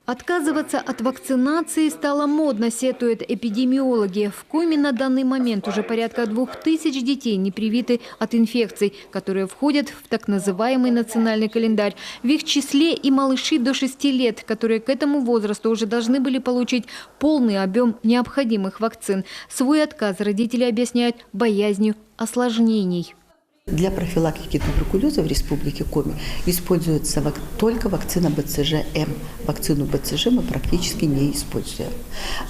Отказываться от вакцинации стало модно, сетуют эпидемиологи. В Коми на данный момент уже порядка 2000 детей не привиты от инфекций, которые входят в так называемый национальный календарь. В их числе и малыши до 6 лет, которые к этому возрасту уже должны были получить полный объем необходимых вакцин. Свой отказ родители объясняют боязнью осложнений. Для профилактики туберкулеза в Республике Коми используется только вакцина БЦЖ-М. Вакцину БЦЖ мы практически не используем.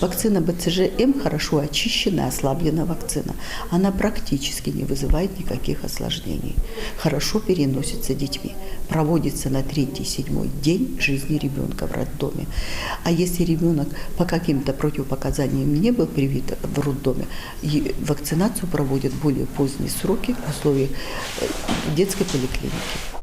Вакцина БЦЖ-М хорошо очищенная, ослабленная вакцина. Она практически не вызывает никаких осложнений. Хорошо переносится детьми. Проводится на 3-7 день жизни ребенка в роддоме. А если ребенок по каким-то противопоказаниям не был привит в роддоме, вакцинацию проводят в более поздние сроки в условиях детской поликлиники.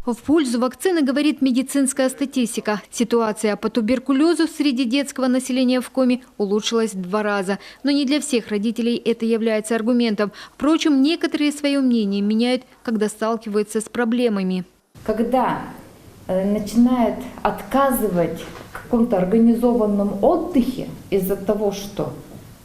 В пользу вакцины говорит медицинская статистика. Ситуация по туберкулезу среди детского населения в Коми улучшилась в 2 раза. Но не для всех родителей это является аргументом. Впрочем, некоторые свое мнение меняют, когда сталкиваются с проблемами. Когда начинают отказывать в каком-то организованном отдыхе из-за того, что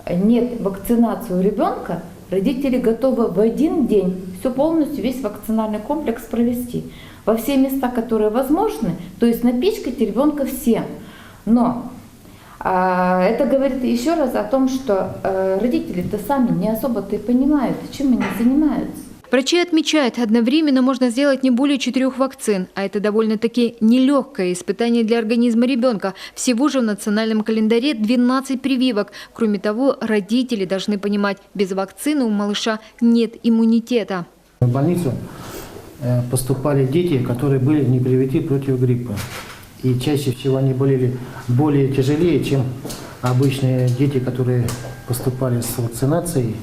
нет вакцинации у ребенка, родители готовы в один день все полностью, весь вакцинальный комплекс провести. Во все места, которые возможны, то есть напичкать ребенка всем. Но это говорит еще раз о том, что родители-то сами не особо-то и понимают, чем они занимаются. Врачи отмечают, одновременно можно сделать не более 4 вакцин, а это довольно-таки нелегкое испытание для организма ребенка. Всего же в национальном календаре 12 прививок. Кроме того, родители должны понимать, без вакцины у малыша нет иммунитета. В больницу поступали дети, которые были не привиты против гриппа. И чаще всего они болели более тяжелее, чем обычные дети, которые поступали с вакцинацией.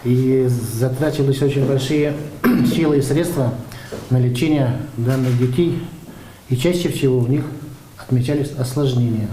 И затрачивались очень большие силы и средства на лечение данных детей. И чаще всего у них отмечались осложнения.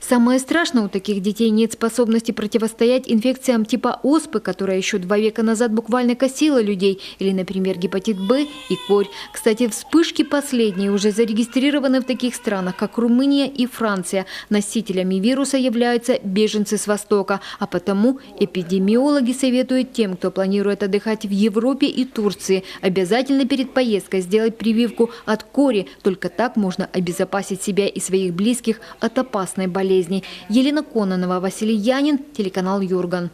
Самое страшное, у таких детей нет способности противостоять инфекциям типа оспы, которая еще 2 века назад буквально косила людей, или, например, гепатит Б и корь. Кстати, вспышки последние уже зарегистрированы в таких странах, как Румыния и Франция. Носителями вируса являются беженцы с Востока, а потому эпидемиологи советуют тем, кто планирует отдыхать в Европе и Турции, обязательно перед поездкой сделать прививку от кори. Только так можно обезопасить себя и своих близких от опасной болезни. Елена Кононова, Василий Янин, телеканал Юрган.